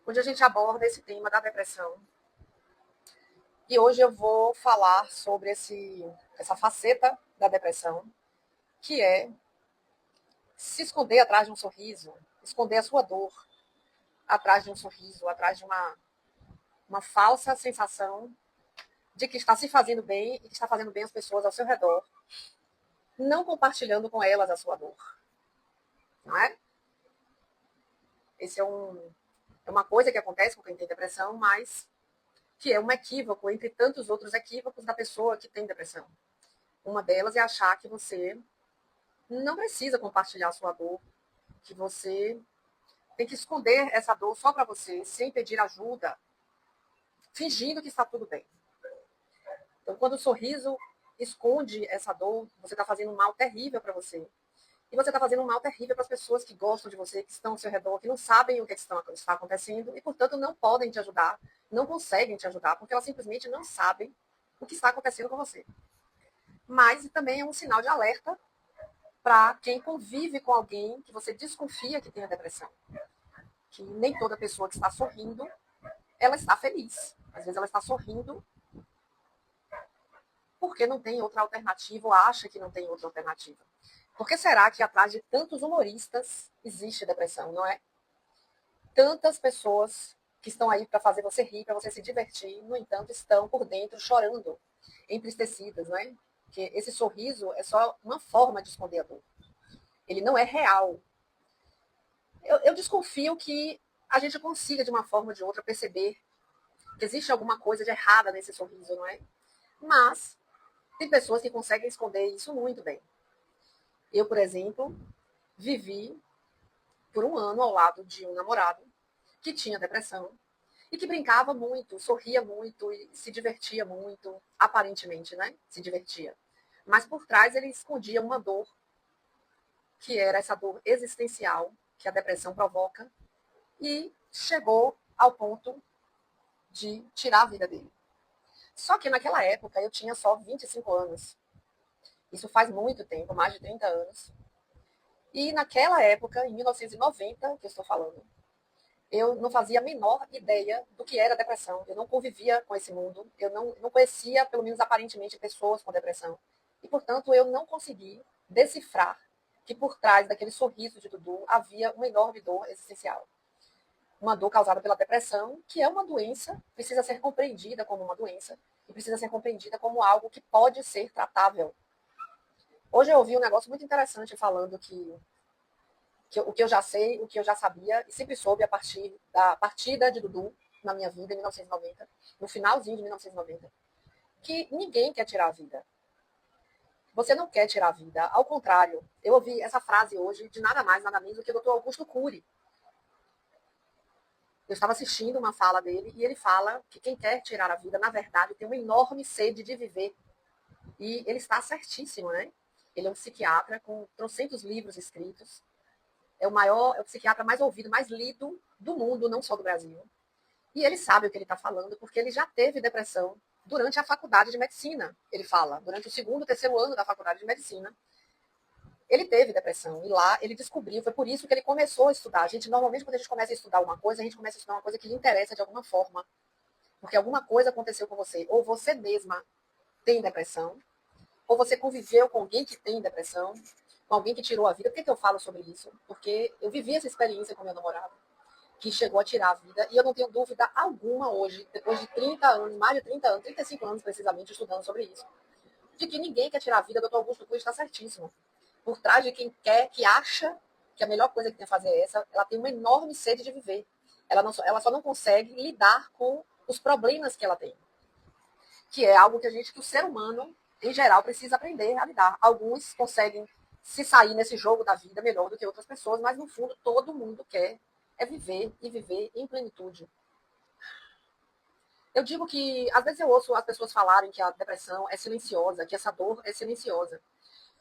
onde a gente aborda esse tema da depressão. E hoje eu vou falar sobre essa faceta da depressão, que é se esconder atrás de um sorriso, esconder a sua dor atrás de um sorriso, atrás de uma falsa sensação de que está se fazendo bem e que está fazendo bem às pessoas ao seu redor, não compartilhando com elas a sua dor. Não é? Esse é uma coisa que acontece com quem tem depressão, mas que é um equívoco entre tantos outros equívocos da pessoa que tem depressão. Uma delas é achar que você não precisa compartilhar a sua dor, que você tem que esconder essa dor só para você, sem pedir ajuda, fingindo que está tudo bem. Então, quando o sorriso esconde essa dor, você está fazendo um mal terrível para você. E você está fazendo um mal terrível para as pessoas que gostam de você, que estão ao seu redor, que não sabem o que está acontecendo e, portanto, não podem te ajudar, não conseguem te ajudar, porque elas simplesmente não sabem o que está acontecendo com você. Mas também é um sinal de alerta para quem convive com alguém que você desconfia que tenha depressão. Que nem toda pessoa que está sorrindo, ela está feliz. Às vezes ela está sorrindo porque não tem outra alternativa ou acha que não tem outra alternativa. Por que será que atrás de tantos humoristas existe depressão, não é? Tantas pessoas que estão aí para fazer você rir, para você se divertir, no entanto, estão por dentro chorando, entristecidas, não é? Porque esse sorriso é só uma forma de esconder a dor. Ele não é real. Eu desconfio que a gente consiga, de uma forma ou de outra, perceber que existe alguma coisa de errada nesse sorriso, não é? Mas tem pessoas que conseguem esconder isso muito bem. Eu, por exemplo, vivi por um ano ao lado de um namorado que tinha depressão e que brincava muito, sorria muito e se divertia muito, aparentemente, né? Se divertia. Mas por trás ele escondia uma dor, que era essa dor existencial que a depressão provoca, e chegou ao ponto de tirar a vida dele. Só que naquela época eu tinha só 25 anos. Isso faz muito tempo, mais de 30 anos. E naquela época, em 1990, que eu estou falando, eu não fazia a menor ideia do que era depressão. Eu não convivia com esse mundo. Eu não conhecia, pelo menos aparentemente, pessoas com depressão. E, portanto, eu não consegui decifrar que por trás daquele sorriso de Dudu havia uma enorme dor existencial. Uma dor causada pela depressão, que é uma doença, precisa ser compreendida como uma doença e precisa ser compreendida como algo que pode ser tratável. Hoje eu ouvi um negócio muito interessante falando que o que eu já sei, o que eu já sabia e sempre soube a partir da partida de Dudu na minha vida em 1990, no finalzinho de 1990, que ninguém quer tirar a vida. Você não quer tirar a vida, ao contrário. Eu ouvi essa frase hoje de nada mais, nada menos do que o Dr. Augusto Cury. Eu estava assistindo uma fala dele e ele fala que quem quer tirar a vida, na verdade, tem uma enorme sede de viver. E ele está certíssimo, né? Ele é um psiquiatra com trocentos livros escritos. É o psiquiatra mais ouvido, mais lido do mundo, não só do Brasil. E ele sabe o que ele está falando, porque ele já teve depressão durante a faculdade de medicina. Ele fala, durante o segundo, terceiro ano da faculdade de medicina, ele teve depressão. E lá ele descobriu, foi por isso que ele começou a estudar. A gente, normalmente, quando a gente começa a estudar uma coisa, a gente começa a estudar uma coisa que lhe interessa de alguma forma. Porque alguma coisa aconteceu com você. Ou você mesma tem depressão, ou você conviveu com alguém que tem depressão, com alguém que tirou a vida. Por que eu falo sobre isso? Porque eu vivi essa experiência com meu namorado, que chegou a tirar a vida, e eu não tenho dúvida alguma hoje, depois de 30 anos, mais de 30 anos, 35 anos precisamente, estudando sobre isso, de que ninguém quer tirar a vida. O Dr. Augusto Cury está certíssimo. Por trás de quem quer, que acha que a melhor coisa que tem a fazer é essa, ela tem uma enorme sede de viver. Ela só não consegue lidar com os problemas que ela tem, que é algo que o ser humano, em geral, precisa aprender a lidar. Alguns conseguem se sair nesse jogo da vida melhor do que outras pessoas, mas, no fundo, todo mundo quer é viver e viver em plenitude. Eu digo que, às vezes eu ouço as pessoas falarem que a depressão é silenciosa, que essa dor é silenciosa.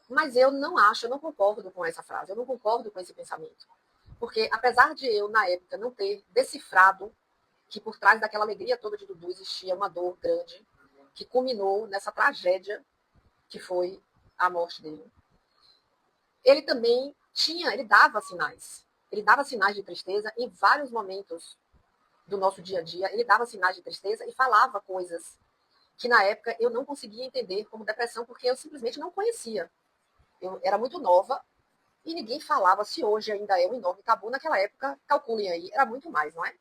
Mas eu não acho, eu não concordo com essa frase, eu não concordo com esse pensamento. Porque, apesar de eu, na época, não ter decifrado que por trás daquela alegria toda de Dudu existia uma dor grande, que culminou nessa tragédia que foi a morte dele. Ele também ele dava sinais. Ele dava sinais de tristeza em vários momentos do nosso dia a dia, ele dava sinais de tristeza e falava coisas que na época eu não conseguia entender como depressão, porque eu simplesmente não conhecia. Eu era muito nova e ninguém falava. Se hoje ainda é um enorme tabu, naquela época, calculem aí, era muito mais, não é?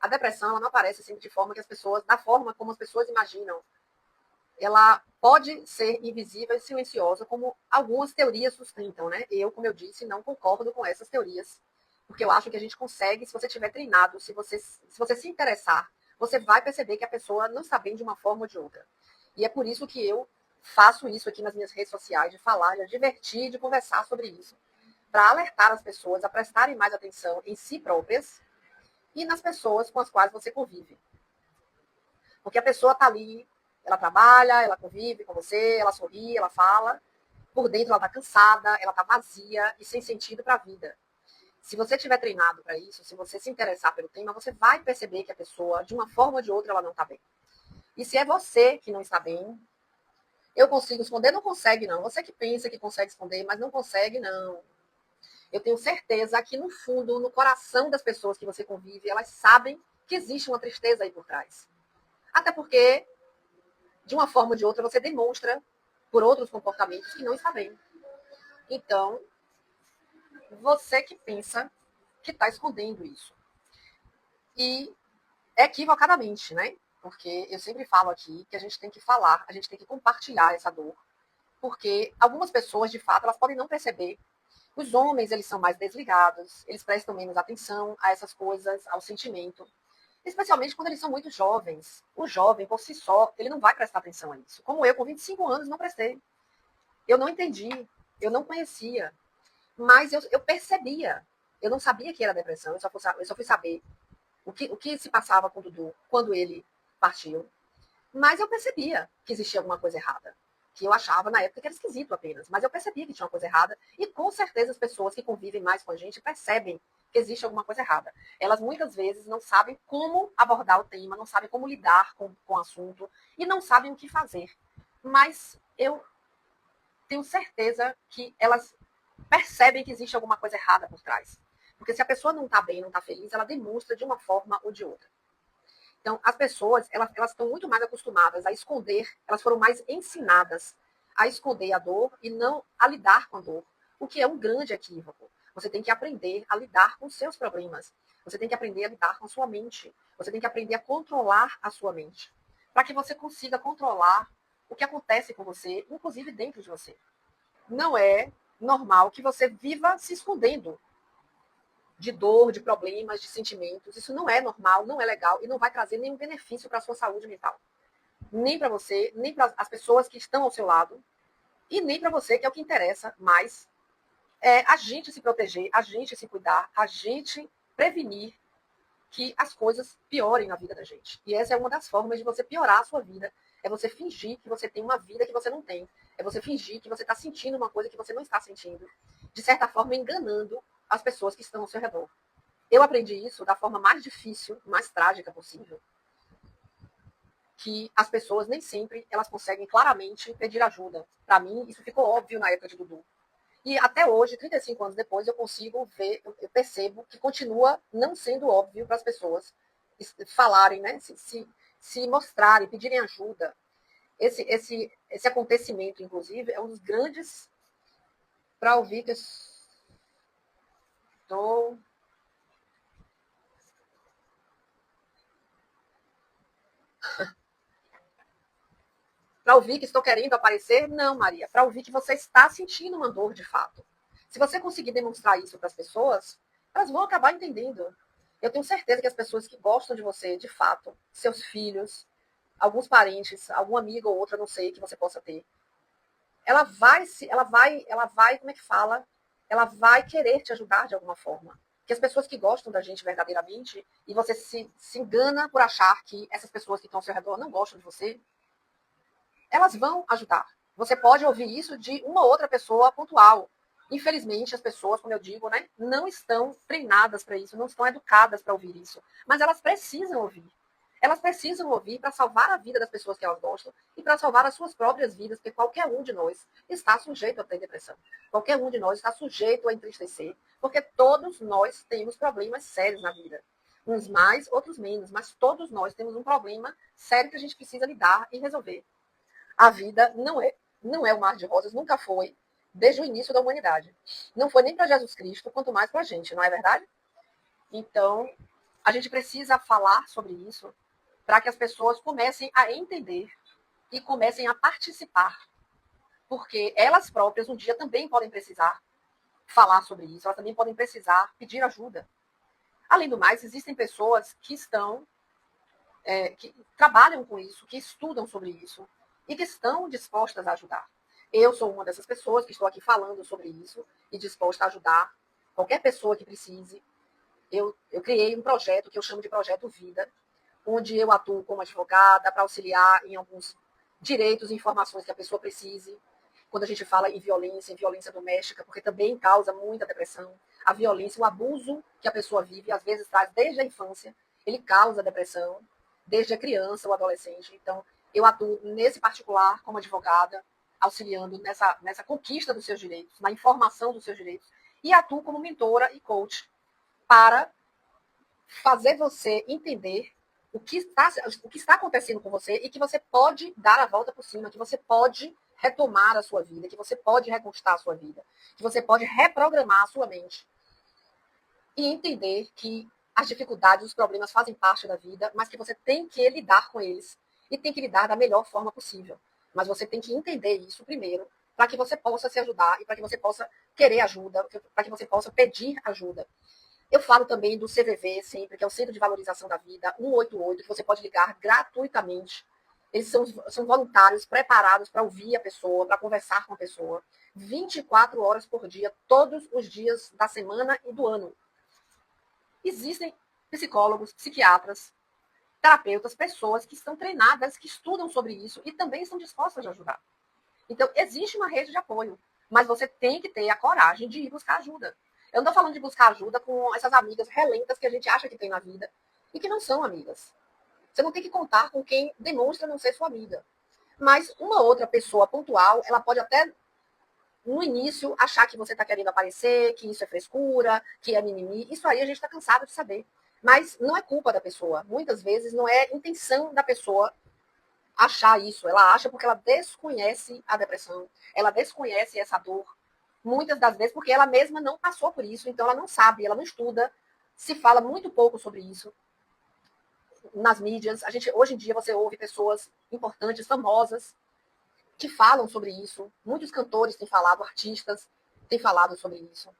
A depressão, ela não aparece assim de forma que as pessoas, da forma como as pessoas imaginam. Ela pode ser invisível e silenciosa, como algumas teorias sustentam, né? Eu, como eu disse, não concordo com essas teorias, porque eu acho que a gente consegue, se você tiver treinado, se você se interessar, você vai perceber que a pessoa não está bem de uma forma ou de outra. E é por isso que eu faço isso aqui nas minhas redes sociais, de falar, de divertir, de conversar sobre isso, para alertar as pessoas a prestarem mais atenção em si próprias e nas pessoas com as quais você convive. Porque a pessoa está ali, ela trabalha, ela convive com você, ela sorri, ela fala. Por dentro ela está cansada, ela está vazia e sem sentido para a vida. Se você tiver treinado para isso, se você se interessar pelo tema, você vai perceber que a pessoa, de uma forma ou de outra, ela não está bem. E se é você que não está bem, eu consigo esconder? Não consegue, não. Você que pensa que consegue esconder, mas não consegue, não. Eu tenho certeza que no fundo, no coração das pessoas que você convive, elas sabem que existe uma tristeza aí por trás. Até porque, de uma forma ou de outra, você demonstra por outros comportamentos que não está bem. Então, você que pensa que está escondendo isso. E equivocadamente, né? Porque eu sempre falo aqui que a gente tem que falar, a gente tem que compartilhar essa dor. Porque algumas pessoas, de fato, elas podem não perceber. Os homens, eles são mais desligados, eles prestam menos atenção a essas coisas, ao sentimento. Especialmente quando eles são muito jovens. O jovem, por si só, ele não vai prestar atenção a isso. Como eu, com 25 anos, não prestei. Eu não entendi, eu não conhecia. Mas eu percebia. Eu não sabia que era depressão, eu só fui saber o que se passava com o Dudu quando ele partiu. Mas eu percebia que existia alguma coisa errada. Que eu achava na época que era esquisito apenas. Mas eu percebia que tinha uma coisa errada. E com certeza as pessoas que convivem mais com a gente percebem que existe alguma coisa errada. Elas muitas vezes não sabem como abordar o tema, não sabem como lidar com o assunto e não sabem o que fazer. Mas eu tenho certeza que elas percebem que existe alguma coisa errada por trás. Porque se a pessoa não está bem, não está feliz, ela demonstra de uma forma ou de outra. Então, as pessoas, elas estão muito mais acostumadas a esconder, elas foram mais ensinadas a esconder a dor e não a lidar com a dor, o que é um grande equívoco. Você tem que aprender a lidar com os seus problemas. Você tem que aprender a lidar com a sua mente. Você tem que aprender a controlar a sua mente, para que você consiga controlar o que acontece com você, inclusive dentro de você. Não é normal que você viva se escondendo de dor, de problemas, de sentimentos. Isso não é normal, não é legal e não vai trazer nenhum benefício para a sua saúde mental. Nem para você, nem para as pessoas que estão ao seu lado e nem para você, que é o que interessa mais. É a gente se proteger, a gente se cuidar, a gente prevenir que as coisas piorem na vida da gente. E essa é uma das formas de você piorar a sua vida. É você fingir que você tem uma vida que você não tem. É você fingir que você está sentindo uma coisa que você não está sentindo. De certa forma, enganando as pessoas que estão ao seu redor. Eu aprendi isso da forma mais difícil, mais trágica possível. Que as pessoas nem sempre elas conseguem claramente pedir ajuda. Para mim, isso ficou óbvio na época de Dudu. E até hoje, 35 anos depois, eu consigo ver, eu percebo que continua não sendo óbvio para as pessoas falarem, né? Se mostrarem, pedirem ajuda. Esse acontecimento, inclusive, é um dos grandes para ouvir que eu estou. Para ouvir que estou querendo aparecer? Não, Maria. Para ouvir que você está sentindo uma dor de fato. Se você conseguir demonstrar isso para as pessoas, elas vão acabar entendendo. Eu tenho certeza que as pessoas que gostam de você, de fato, seus filhos, alguns parentes, algum amigo ou outra, não sei, que você possa ter, ela vai, como é que fala? Ela vai querer te ajudar de alguma forma. Porque as pessoas que gostam da gente verdadeiramente, e você se engana por achar que essas pessoas que estão ao seu redor não gostam de você, elas vão ajudar. Você pode ouvir isso de uma outra pessoa pontual. Infelizmente, as pessoas, como eu digo, né, não estão treinadas para isso, não estão educadas para ouvir isso. Mas elas precisam ouvir. Elas precisam ouvir para salvar a vida das pessoas que elas gostam e para salvar as suas próprias vidas, porque qualquer um de nós está sujeito a ter depressão. Qualquer um de nós está sujeito a entristecer, porque todos nós temos problemas sérios na vida. Uns mais, outros menos, mas todos nós temos um problema sério que a gente precisa lidar e resolver. A vida não é um mar de rosas, nunca foi, desde o início da humanidade. Não foi nem para Jesus Cristo, quanto mais para a gente, não é verdade? Então, a gente precisa falar sobre isso para que as pessoas comecem a entender e comecem a participar, porque elas próprias um dia também podem precisar falar sobre isso, elas também podem precisar pedir ajuda. Além do mais, existem pessoas que que trabalham com isso, que estudam sobre isso e que estão dispostas a ajudar. Eu sou uma dessas pessoas que estou aqui falando sobre isso e disposta a ajudar qualquer pessoa que precise. Eu criei um projeto que eu chamo de Projeto Vida, onde eu atuo como advogada para auxiliar em alguns direitos e informações que a pessoa precise. Quando a gente fala em violência doméstica, porque também causa muita depressão. A violência, o abuso que a pessoa vive, às vezes traz desde a infância, ele causa depressão, desde a criança ou adolescente. Então, eu atuo nesse particular como advogada, auxiliando nessa conquista dos seus direitos, na informação dos seus direitos, e atuo como mentora e coach para fazer você entender o que está acontecendo com você e que você pode dar a volta por cima, que você pode retomar a sua vida, que você pode reconquistar a sua vida, que você pode reprogramar a sua mente e entender que as dificuldades, os problemas fazem parte da vida, mas que você tem que lidar com eles e tem que lidar da melhor forma possível. Mas você tem que entender isso primeiro para que você possa se ajudar e para que você possa querer ajuda, para que você possa pedir ajuda. Eu falo também do CVV sempre, que é o Centro de Valorização da Vida, 188, que você pode ligar gratuitamente. Eles são voluntários preparados para ouvir a pessoa, para conversar com a pessoa, 24 horas por dia, todos os dias da semana e do ano. Existem psicólogos, psiquiatras, terapeutas, pessoas que estão treinadas, que estudam sobre isso e também estão dispostas a ajudar. Então, existe uma rede de apoio, mas você tem que ter a coragem de ir buscar ajuda. Eu não estou falando de buscar ajuda com essas amigas relentas que a gente acha que tem na vida e que não são amigas. Você não tem que contar com quem demonstra não ser sua amiga. Mas uma outra pessoa pontual, ela pode até, no início, achar que você está querendo aparecer, que isso é frescura, que é mimimi. Isso aí a gente está cansado de saber. Mas não é culpa da pessoa. Muitas vezes não é intenção da pessoa achar isso. Ela acha porque ela desconhece a depressão, ela desconhece essa dor, muitas das vezes porque ela mesma não passou por isso, então ela não sabe, ela não estuda, se fala muito pouco sobre isso nas mídias. Hoje em dia você ouve pessoas importantes, famosas, que falam sobre isso. Muitos cantores têm falado, artistas têm falado sobre isso.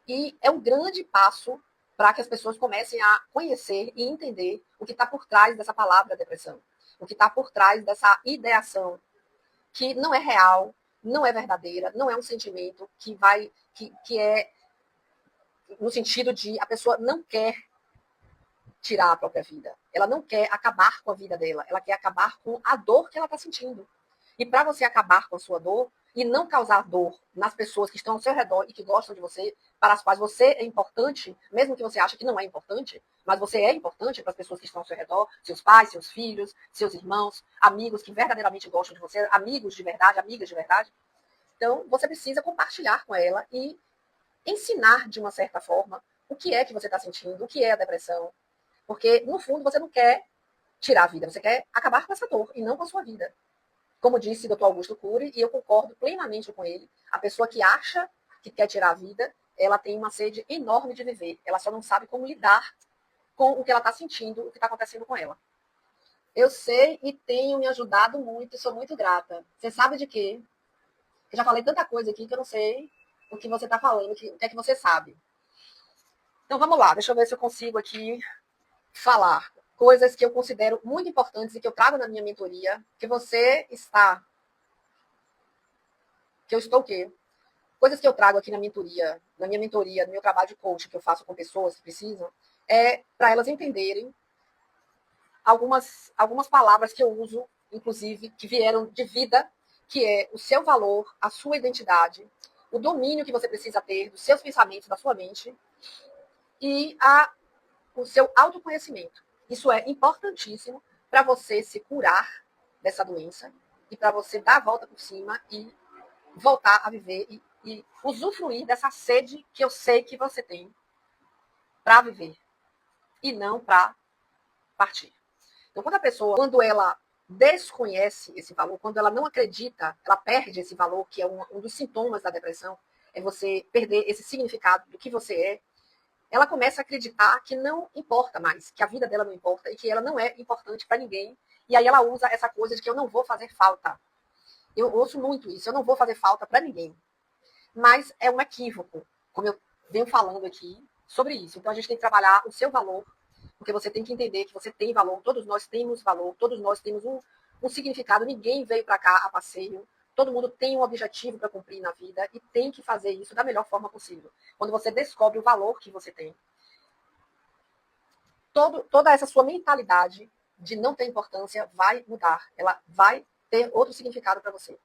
E é um grande passo para que as pessoas comecem a conhecer e entender o que está por trás dessa palavra depressão, o que está por trás dessa ideação que não é real, não é verdadeira, não é um sentimento que é no sentido de a pessoa não quer tirar a própria vida, ela não quer acabar com a vida dela, ela quer acabar com a dor que ela está sentindo. E para você acabar com a sua dor e não causar dor nas pessoas que estão ao seu redor e que gostam de você, para as quais você é importante, mesmo que você ache que não é importante, mas você é importante para as pessoas que estão ao seu redor, seus pais, seus filhos, seus irmãos, amigos que verdadeiramente gostam de você, amigos de verdade, amigas de verdade. Então, você precisa compartilhar com ela e ensinar de uma certa forma o que é que você está sentindo, o que é a depressão. Porque, no fundo, você não quer tirar a vida, você quer acabar com essa dor e não com a sua vida. Como disse o Dr. Augusto Cury, e eu concordo plenamente com ele, a pessoa que acha que quer tirar a vida, ela tem uma sede enorme de viver. Ela só não sabe como lidar com o que ela está sentindo, o que está acontecendo com ela. Eu sei e tenho me ajudado muito e sou muito grata. Você sabe de quê? Eu já falei tanta coisa aqui que eu não sei o que você está falando, o que é que você sabe. Então vamos lá, deixa eu ver se eu consigo aqui falar coisas que eu considero muito importantes e que eu trago na minha mentoria, que você está... Que eu estou o quê? Coisas que eu trago aqui na minha mentoria, no meu trabalho de coaching que eu faço com pessoas que precisam, é para elas entenderem algumas palavras que eu uso, inclusive, que vieram de vida, que é o seu valor, a sua identidade, o domínio que você precisa ter dos seus pensamentos, da sua mente, e o seu autoconhecimento. Isso é importantíssimo para você se curar dessa doença e para você dar a volta por cima e voltar a viver e usufruir dessa sede que eu sei que você tem para viver. e não para partir. Então, quando ela desconhece esse valor, quando ela não acredita, ela perde esse valor, que é um dos sintomas da depressão, é você perder esse significado do que você é, ela começa a acreditar que não importa mais, que a vida dela não importa e que ela não é importante para ninguém. E aí ela usa essa coisa de que eu não vou fazer falta. Eu ouço muito isso, eu não vou fazer falta para ninguém. Mas é um equívoco, como eu venho falando aqui sobre isso. Então a gente tem que trabalhar o seu valor, porque você tem que entender que você tem valor, todos nós temos valor, todos nós temos um significado, ninguém veio para cá a passeio, todo mundo tem um objetivo para cumprir na vida e tem que fazer isso da melhor forma possível. Quando você descobre o valor que você tem, toda essa sua mentalidade de não ter importância vai mudar, ela vai ter outro significado para você.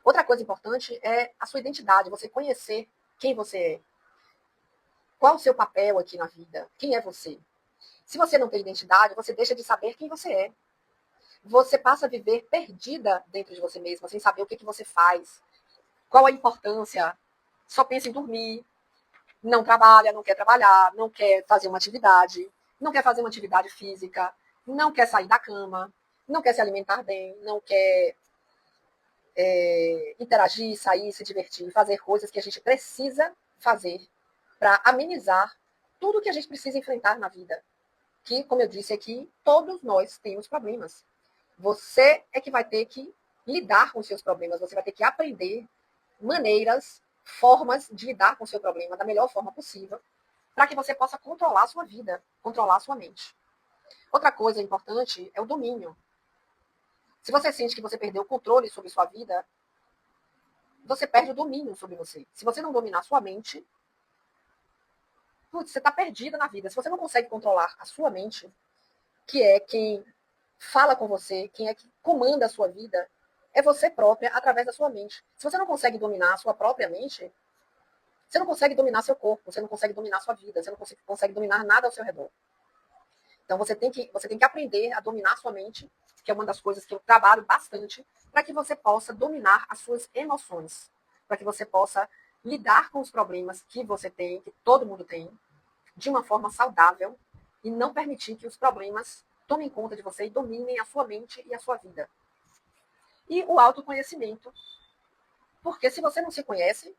Outra coisa importante é a sua identidade, você conhecer quem você é. Qual o seu papel aqui na vida? Quem é você? Se você não tem identidade, você deixa de saber quem você é. Você passa a viver perdida dentro de você mesma, sem saber o que você faz, qual a importância. Só pensa em dormir, não trabalha, não quer trabalhar, não quer fazer uma atividade, não quer fazer uma atividade física, não quer sair da cama, não quer se alimentar bem, não quer interagir, sair, se divertir, fazer coisas que a gente precisa fazer para amenizar tudo que a gente precisa enfrentar na vida. Que, como eu disse aqui, todos nós temos problemas. Você é que vai ter que lidar com os seus problemas, você vai ter que aprender maneiras, formas de lidar com o seu problema da melhor forma possível, para que você possa controlar a sua vida, controlar a sua mente. Outra coisa importante é o domínio. Se você sente que você perdeu o controle sobre sua vida, você perde o domínio sobre você. Se você não dominar a sua mente, você está perdida na vida. Se você não consegue controlar a sua mente, que é quem fala com você, quem é que comanda a sua vida, é você própria através da sua mente. Se você não consegue dominar a sua própria mente, você não consegue dominar seu corpo, você não consegue dominar sua vida, você não consegue dominar nada ao seu redor. Então você tem que aprender a dominar a sua mente, que é uma das coisas que eu trabalho bastante, para que você possa dominar as suas emoções, para que você possa lidar com os problemas que você tem, que todo mundo tem, de uma forma saudável e não permitir que os problemas tomem conta de você e dominem a sua mente e a sua vida. E o autoconhecimento, porque se você não se conhece,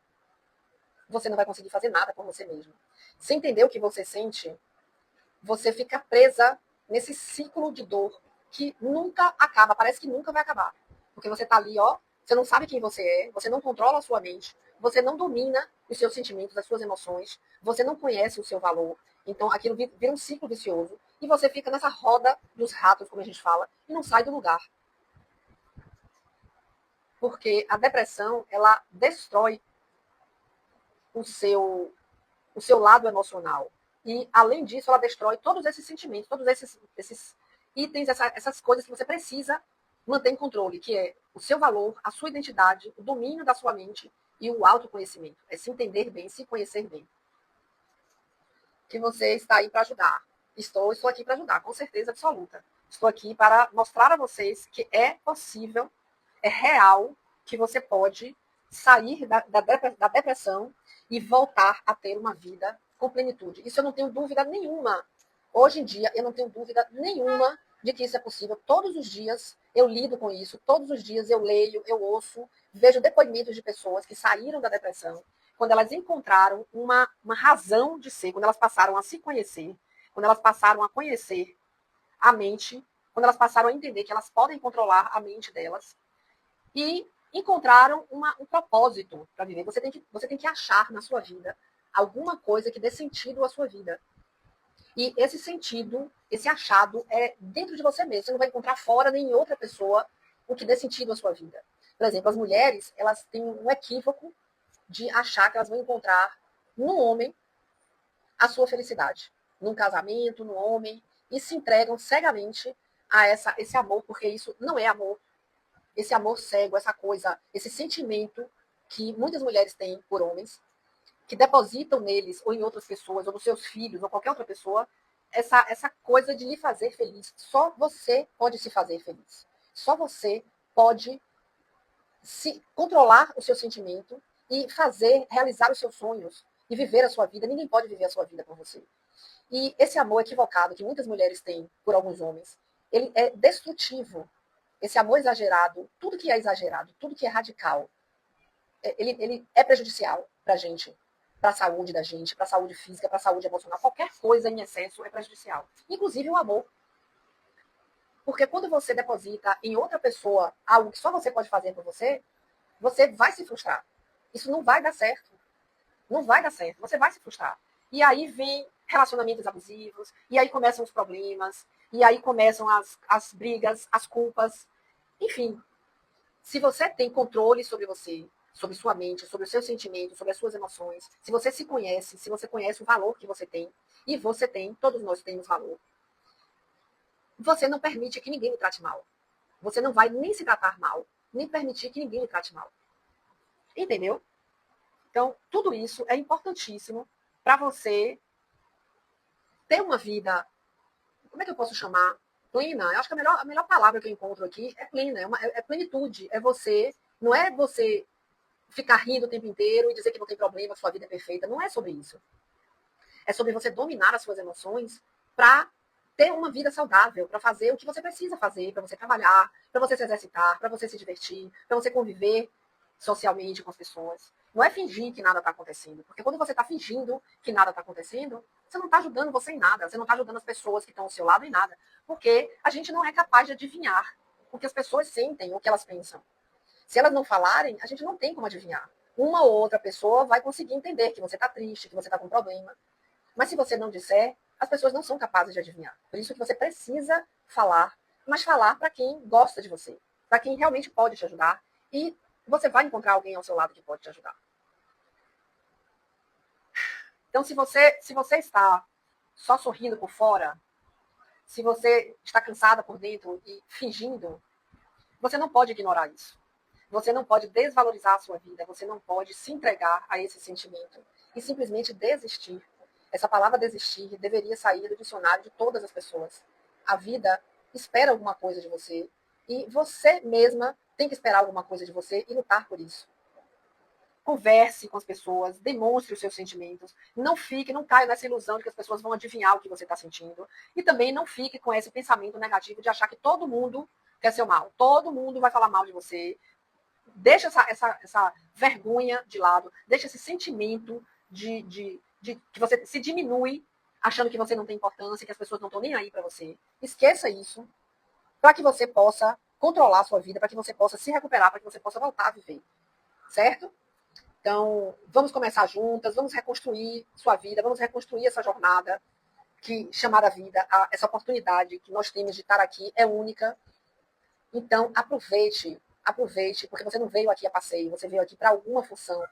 você não vai conseguir fazer nada por você mesmo. Se entender o que você sente, você fica presa nesse ciclo de dor que nunca acaba, parece que nunca vai acabar. Porque você está ali, ó, você não sabe quem você é, você não controla a sua mente, você não domina os seus sentimentos, as suas emoções, você não conhece o seu valor. Então aquilo vira um ciclo vicioso e você fica nessa roda dos ratos, como a gente fala, e não sai do lugar. Porque a depressão, ela destrói o seu lado emocional. E, além disso, ela destrói todos esses sentimentos, todos esses itens, essas coisas que você precisa manter em controle, que é o seu valor, a sua identidade, o domínio da sua mente e o autoconhecimento. É se entender bem, se conhecer bem. Que você está aí para ajudar. Estou aqui para ajudar, com certeza absoluta. Estou aqui para mostrar a vocês que é possível, é real, que você pode sair da depressão e voltar a ter uma vida com plenitude. Isso eu não tenho dúvida nenhuma. Hoje em dia, eu não tenho dúvida nenhuma de que isso é possível. Todos os dias eu lido com isso, todos os dias eu leio, eu ouço, vejo depoimentos de pessoas que saíram da depressão, quando elas encontraram uma razão de ser, quando elas passaram a se conhecer, quando elas passaram a conhecer a mente, quando elas passaram a entender que elas podem controlar a mente delas e encontraram um propósito para viver. Você tem que achar na sua vida alguma coisa que dê sentido à sua vida. E esse sentido, esse achado é dentro de você mesmo. Você não vai encontrar fora nem em outra pessoa o que dê sentido à sua vida. Por exemplo, as mulheres, elas têm um equívoco de achar que elas vão encontrar no homem a sua felicidade. Num casamento, no homem, e se entregam cegamente a esse amor, porque isso não é amor. Esse amor cego, essa coisa, esse sentimento que muitas mulheres têm por homens, que depositam neles, ou em outras pessoas, ou nos seus filhos, ou qualquer outra pessoa, essa coisa de lhe fazer feliz. Só você pode se fazer feliz. Só você pode se controlar o seu sentimento e realizar os seus sonhos e viver a sua vida. Ninguém pode viver a sua vida por você. E esse amor equivocado que muitas mulheres têm por alguns homens, ele é destrutivo. Esse amor exagerado, tudo que é exagerado, tudo que é radical, ele é prejudicial para a gente, para a saúde da gente, para a saúde física, para a saúde emocional. Qualquer coisa em excesso é prejudicial. Inclusive o amor. Porque quando você deposita em outra pessoa algo que só você pode fazer por você, você vai se frustrar. Isso não vai dar certo. Não vai dar certo. Você vai se frustrar. E aí vem relacionamentos abusivos, e aí começam os problemas, e aí começam as brigas, as culpas. Enfim, se você tem controle sobre você, sobre sua mente, sobre os seus sentimentos, sobre as suas emoções, se você se conhece, se você conhece o valor que você tem, e você tem, todos nós temos valor, você não permite que ninguém lhe trate mal. Você não vai nem se tratar mal, nem permitir que ninguém lhe trate mal. Entendeu? Então, tudo isso é importantíssimo para você ter uma vida, como é que eu posso chamar? Plena. Eu acho que a melhor palavra que eu encontro aqui é plena, é plenitude. É você, não é você ficar rindo o tempo inteiro e dizer que não tem problema, que sua vida é perfeita. Não é sobre isso. É sobre você dominar as suas emoções para ter uma vida saudável, para fazer o que você precisa fazer, para você trabalhar, para você se exercitar, para você se divertir, para você conviver socialmente com as pessoas. Não é fingir que nada está acontecendo, porque quando você está fingindo que nada está acontecendo, você não está ajudando você em nada, você não está ajudando as pessoas que estão ao seu lado em nada, porque a gente não é capaz de adivinhar o que as pessoas sentem, o que elas pensam. Se elas não falarem, a gente não tem como adivinhar. Uma ou outra pessoa vai conseguir entender que você está triste, que você está com problema. Mas se você não disser, as pessoas não são capazes de adivinhar. Por isso que você precisa falar, mas falar para quem gosta de você, para quem realmente pode te ajudar. E você vai encontrar alguém ao seu lado que pode te ajudar. Então, se você está só sorrindo por fora, se você está cansada por dentro e fingindo, você não pode ignorar isso. Você não pode desvalorizar a sua vida, você não pode se entregar a esse sentimento e simplesmente desistir. Essa palavra desistir deveria sair do dicionário de todas as pessoas. A vida espera alguma coisa de você e você mesma tem que esperar alguma coisa de você e lutar por isso. Converse com as pessoas, demonstre os seus sentimentos, não caia nessa ilusão de que as pessoas vão adivinhar o que você está sentindo e também não fique com esse pensamento negativo de achar que todo mundo quer seu mal, todo mundo vai falar mal de você. Deixa essa vergonha de lado, deixa esse sentimento de que você se diminui achando que você não tem importância, que as pessoas não estão nem aí para você. Esqueça isso para que você possa controlar a sua vida, para que você possa se recuperar, para que você possa voltar a viver. Certo? Então, vamos começar juntas, vamos reconstruir sua vida, vamos reconstruir essa jornada que chamada vida, essa oportunidade que nós temos de estar aqui é única. Então, aproveite, porque você não veio aqui a passeio, você veio aqui para alguma função.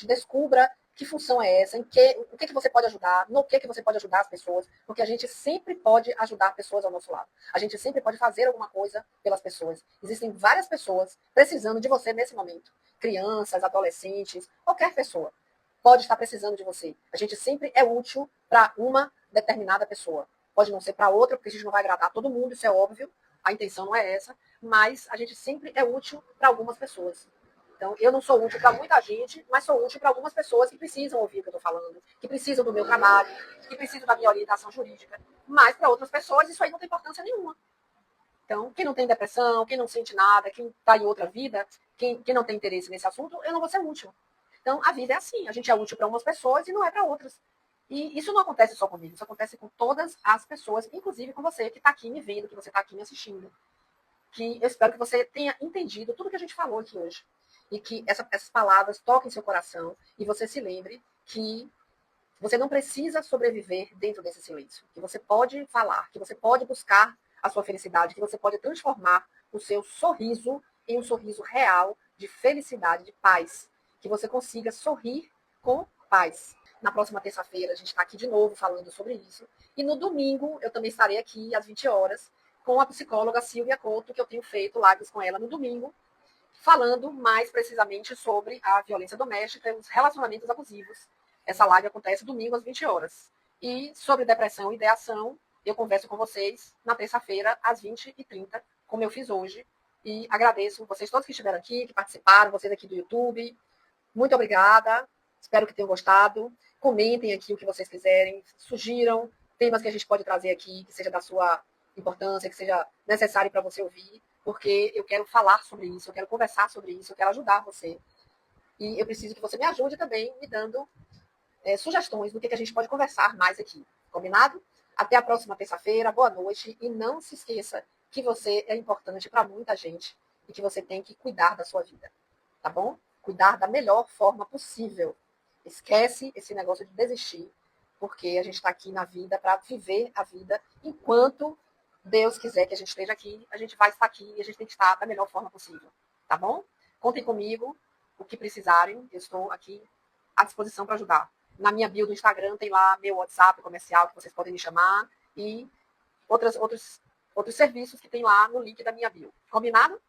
Descubra que função é essa, o que você pode ajudar, no que você pode ajudar as pessoas, porque a gente sempre pode ajudar pessoas ao nosso lado. A gente sempre pode fazer alguma coisa pelas pessoas. Existem várias pessoas precisando de você nesse momento. Crianças, adolescentes, qualquer pessoa pode estar precisando de você. A gente sempre é útil para uma determinada pessoa. Pode não ser para outra, porque a gente não vai agradar todo mundo, isso é óbvio. A intenção não é essa, mas a gente sempre é útil para algumas pessoas. Então, eu não sou útil para muita gente, mas sou útil para algumas pessoas que precisam ouvir o que eu estou falando, que precisam do meu trabalho, que precisam da minha orientação jurídica. Mas para outras pessoas isso aí não tem importância nenhuma. Então, quem não tem depressão, quem não sente nada, quem está em outra vida, quem não tem interesse nesse assunto, eu não vou ser útil. Então, a vida é assim, a gente é útil para umas pessoas e não é para outras. E isso não acontece só comigo, isso acontece com todas as pessoas, inclusive com você que está aqui me vendo, que você está aqui me assistindo. Que eu espero que você tenha entendido tudo que a gente falou aqui hoje. E que essas palavras toquem seu coração e você se lembre que você não precisa sobreviver dentro desse silêncio. Que você pode falar, que você pode buscar a sua felicidade, que você pode transformar o seu sorriso em um sorriso real de felicidade, de paz. Que você consiga sorrir com paz. Na próxima terça-feira a gente está aqui de novo falando sobre isso. E no domingo eu também estarei aqui às 20 horas com a psicóloga Silvia Couto, que eu tenho feito lives com ela no domingo, falando mais precisamente sobre a violência doméstica e os relacionamentos abusivos. Essa live acontece domingo às 20 horas. E sobre depressão e ideação, eu converso com vocês na terça-feira às 20h30, como eu fiz hoje. E agradeço vocês todos que estiveram aqui, que participaram, vocês aqui do YouTube. Muito obrigada. Espero que tenham gostado. Comentem aqui o que vocês quiserem, sugiram temas que a gente pode trazer aqui, que seja da sua importância, que seja necessário para você ouvir, porque eu quero falar sobre isso, eu quero conversar sobre isso, eu quero ajudar você. E eu preciso que você me ajude também me dando sugestões do que a gente pode conversar mais aqui. Combinado? Até a próxima terça-feira, boa noite. E não se esqueça que você é importante para muita gente e que você tem que cuidar da sua vida. Tá bom? Cuidar da melhor forma possível. Esquece esse negócio de desistir, porque a gente está aqui na vida para viver a vida enquanto Deus quiser que a gente esteja aqui, a gente vai estar aqui e a gente tem que estar da melhor forma possível. Tá bom? Contem comigo, o que precisarem, eu estou aqui à disposição para ajudar. Na minha bio do Instagram tem lá meu WhatsApp comercial, que vocês podem me chamar, e outros serviços que tem lá no link da minha bio. Combinado?